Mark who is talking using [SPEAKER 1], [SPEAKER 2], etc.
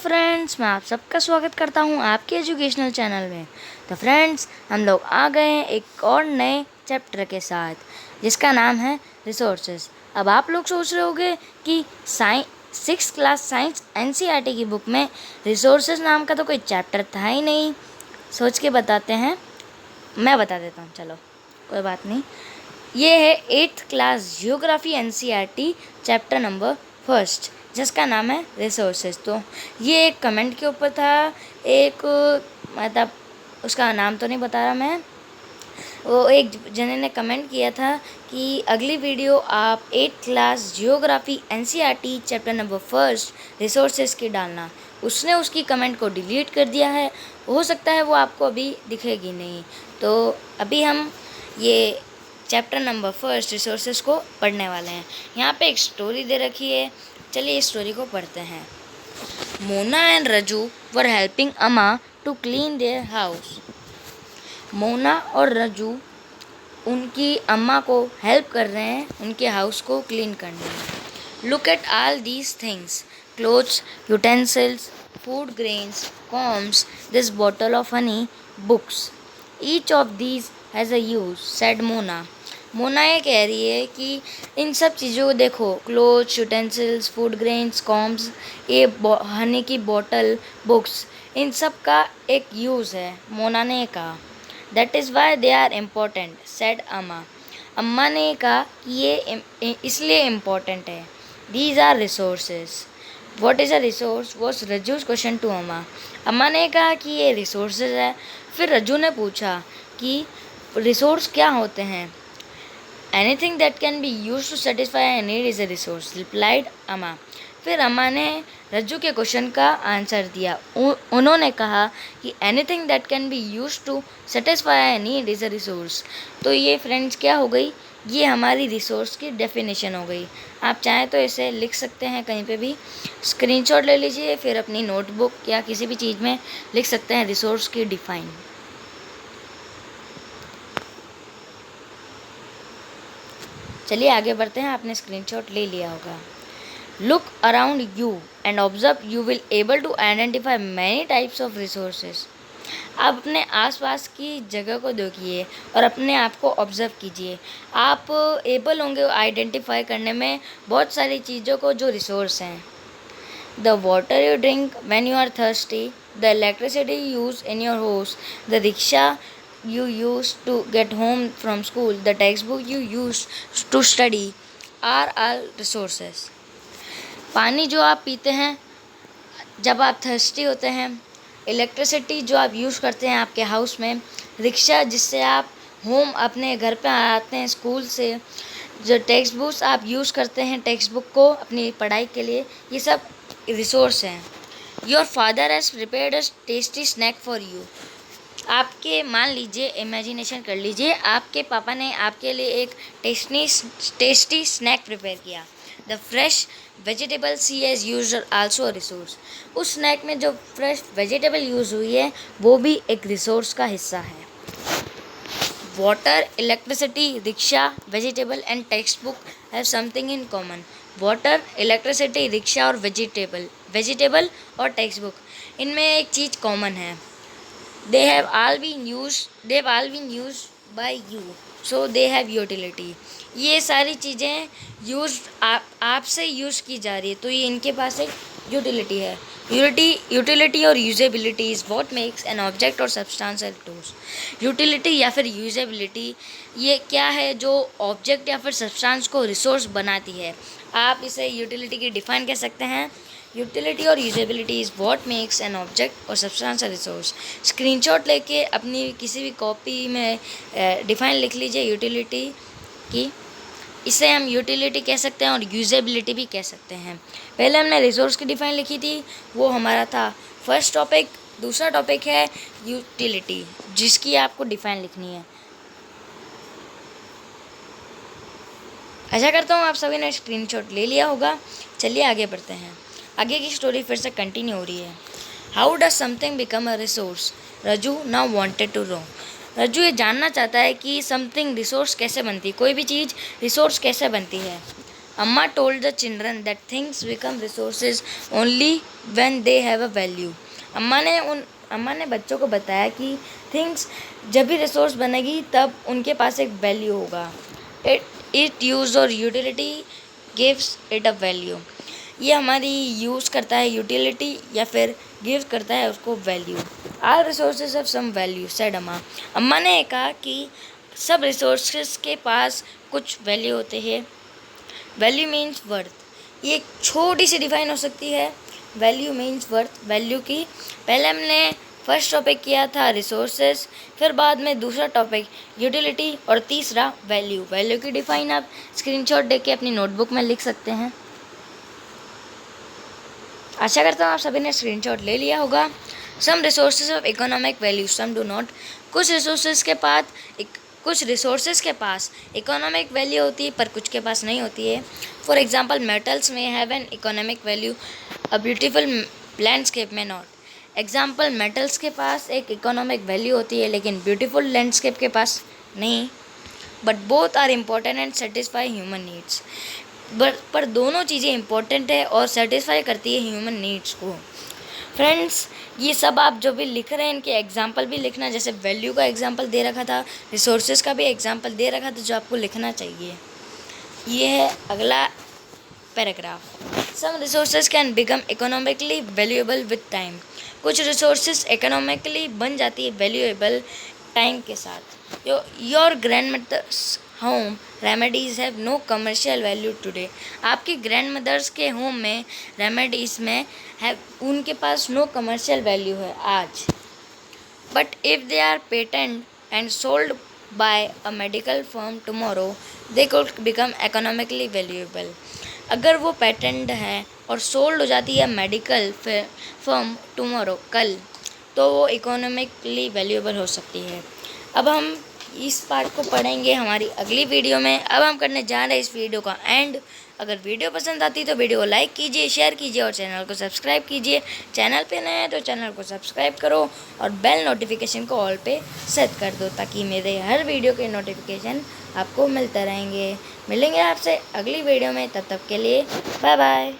[SPEAKER 1] Friends, मैं आप सबका स्वागत करता हूं आपके एजुकेशनल चैनल में। तो फ्रेंड्स, हम लोग आ गए हैं एक और नए चैप्टर के साथ जिसका नाम है रिसोर्सेज। अब आप लोग सोच रहे होंगे कि सिक्स क्लास साइंस एनसीईआरटी की बुक में रिसोर्सेज नाम का तो कोई चैप्टर था ही नहीं। सोच के बताते हैं, मैं बता देता हूँ, चलो कोई बात नहीं। ये है 8th class geography NCERT chapter number 1 जिसका नाम है रिसोर्सेज। तो ये एक कमेंट के ऊपर था, एक मतलब उसका नाम तो नहीं बता रहा मैं, वो एक जने ने कमेंट किया था कि अगली वीडियो आप 8th class geography NCERT chapter number 1 resources की डालना। उसने उसकी कमेंट को डिलीट कर दिया है, हो सकता है वो आपको अभी दिखेगी नहीं। तो अभी हम ये चैप्टर नंबर 1 रिसोर्सेज को पढ़ने वाले हैं। यहाँ पे एक स्टोरी दे रखी है, चलिए इस स्टोरी को पढ़ते हैं। Mona and Raju were helping Amma to clean their house. Mona और रजू उनकी अम्मा को हेल्प कर रहे हैं उनके हाउस को क्लीन करने में। Look at all these things, clothes, utensils, food grains, combs, this bottle of honey, books, each of these has a use, said Mona. Mona ये कह रही है कि इन सब चीज़ों को देखो, clothes, utensils, food grains, combs, ये हनी की बोतल, बुक्स, इन सब का एक यूज़ है, मोना ने कहा। That is why they are important, said Amma. Amma ने कहा कि ये इसलिए इम्पोर्टेंट है। These are resources. What is a resource was Raju's question to Amma. Amma ने कहा कि ये रिसोर्सेज है। फिर रजू ने पूछा कि रिसोर्स क्या होते हैं। Anything that can be use to satisfy a need is a resource, replied Amma. फिर अम्मा ने रज्जू के क्वेश्चन का आंसर दिया। उन्होंने कहा कि anything that can be use to satisfy a need is a resource. तो ये फ्रेंड्स क्या हो गई, ये हमारी रिसोर्स की डेफिनेशन हो गई। आप चाहें तो इसे लिख सकते हैं, कहीं पे भी स्क्रीनशॉट ले लीजिए, फिर अपनी नोटबुक या किसी भी चीज़ में लिख सकते हैं रिसोर्स की डिफाइन। चलिए आगे बढ़ते हैं, आपने स्क्रीनशॉट ले लिया होगा। Look around you and observe, you will able to identify many types of resources. आप अपने आसपास की जगह को देखिए और अपने आप को ऑब्जर्व कीजिए। आप एबल होंगे आइडेंटिफाई करने में बहुत सारी चीज़ों को जो रिसोर्स हैं। The water you drink when you are thirsty, the electricity use in your house, the rickshaw you used to get home from school, the textbook you used to study are all resources. पानी जो आप पीते हैं जब आप thirsty होते हैं, electricity जो आप यूज़ करते हैं आपके हाउस में, रिक्शा जिससे आप होम अपने घर पे आते हैं स्कूल से, जो टेक्स्ट बुक्स आप यूज़ करते हैं टेक्स्ट बुक को अपनी पढ़ाई के लिए, ये सब रिसोर्स हैं। Your father has prepared a tasty snack for you. आपके मान लीजिए, इमेजिनेशन कर लीजिए, आपके पापा ने आपके लिए एक टेस्टी स्नैक प्रिपेयर किया। The fresh vegetables he has used also a resource. उस स्नैक में जो फ्रेश वेजिटेबल यूज़ हुई है वो भी एक रिसोर्स का हिस्सा है। Water, electricity, rickshaw, vegetable and text book have something in common. Water, electricity, rickshaw और वेजिटेबल और टेक्स्ट बुक, इनमें एक चीज़ कॉमन है। They have all been used by you, so they have utility. ये सारी चीज़ें आपसे यूज़ की जा रही है, तो ये इनके पास एक यूटिलिटी है। यूटिलिटी और usability is what makes an object और सब्सटेंस एंड टूल्स। यूटिलिटी या फिर यूजेबिलिटी ये क्या है जो ऑब्जेक्ट या फिर सब्सटेंस को रिसोर्स बनाती है। आप इसे यूटिलिटी की डिफाइन कर सकते हैं। यूटिलिटी और usability is what makes an object और सब्सटेंस अ रिसोर्स। स्क्रीनशॉट लेके अपनी किसी भी कॉपी में डिफाइन लिख लीजिए यूटिलिटी की। इसे हम यूटिलिटी कह सकते हैं और यूजेबिलिटी भी कह सकते हैं। पहले हमने रिसोर्स की डिफाइन लिखी थी, वो हमारा था फर्स्ट टॉपिक। दूसरा टॉपिक है यूटिलिटी, जिसकी आपको डिफाइन लिखनी है। आशा करता हूँ आप सभी ने स्क्रीनशॉट ले लिया होगा। चलिए आगे बढ़ते हैं। आगे की स्टोरी फिर से कंटिन्यू हो रही है। How does something become a resource, Raju now wanted to know. Rajju ये जानना चाहता है कि समथिंग रिसोर्स कैसे बनती है, कोई भी चीज़ रिसोर्स कैसे बनती है। Amma told the children that things become resources only when they have a value. अम्मा ने बच्चों को बताया कि थिंग्स जब भी रिसोर्स बनेगी तब उनके पास एक वैल्यू होगा. इट यूज और utility gives it a value. ये हमारी यूज़ करता है यूटिलिटी या फिर गिव करता है उसको value. Are resources of some value said Amma. Amma ने कहा कि सब रिसोर्सेज के पास कुछ वैल्यू होते हैं. Value means worth. ये एक छोटी सी डिफाइन हो सकती है. Value means worth. वैल्यू की पहले हमने फर्स्ट टॉपिक किया था रिसोर्सेज, फिर बाद में दूसरा टॉपिक यूटिलिटी और तीसरा वैल्यू. वैल्यू की डिफाइन आप स्क्रीनशॉट देके के अपनी नोटबुक में लिख सकते हैं. आशा करता हूँ आप सभी ने स्क्रीनशॉट ले लिया होगा. Some resources of economic value, some do not. कुछ रिसोर्सेज के पास इकोनॉमिक वैल्यू होती है पर कुछ के पास नहीं होती है. फॉर एग्जांपल मेटल्स में have an economic value, a beautiful landscape में नॉट. एग्जांपल मेटल्स के पास एक इकोनॉमिक वैल्यू होती है लेकिन ब्यूटीफुल लैंडस्केप के पास नहीं. But both are important and satisfy human needs. पर दोनों चीज़ें इम्पोर्टेंट है और सेटिस्फाई करती है ह्यूमन नीड्स को. फ्रेंड्स, ये सब आप जो भी लिख रहे हैं इनके एग्जाम्पल भी लिखना. जैसे वैल्यू का एग्जाम्पल दे रखा था, रिसोर्सेज का भी एग्जाम्पल दे रखा था जो आपको लिखना चाहिए. ये है अगला paragraph. Some resources can become economically valuable with time. कुछ रिसोर्सेज इकोनॉमिकली बन जाती है वैल्यूएबल टाइम के साथ. Your grandmother's home remedies have no commercial value today. आपकी ग्रैंड मदर्स के होम में रेमेडीज़ में है उनके पास नो कमर्शियल वैल्यू है आज. But if they are patent and sold by a medical firm tomorrow they could become economically valuable. अगर वो पेटेंट है और सोल्ड हो जाती है मेडिकल फर्म टुमारो कल, तो वो इकोनॉमिकली वैल्यूएबल हो सकती है. अब हम इस पार्ट को पढ़ेंगे हमारी अगली वीडियो में. अब हम करने जा रहे हैं इस वीडियो का एंड. अगर वीडियो पसंद आती तो वीडियो को लाइक कीजिए, शेयर कीजिए और चैनल को सब्सक्राइब कीजिए. चैनल पे नए हैं तो चैनल को सब्सक्राइब करो और बेल नोटिफिकेशन को ऑल पे सेट कर दो ताकि मेरे हर वीडियो के नोटिफिकेशन आपको मिलते रहेंगे. मिलेंगे आपसे अगली वीडियो में, तब तक के लिए बाय बाय.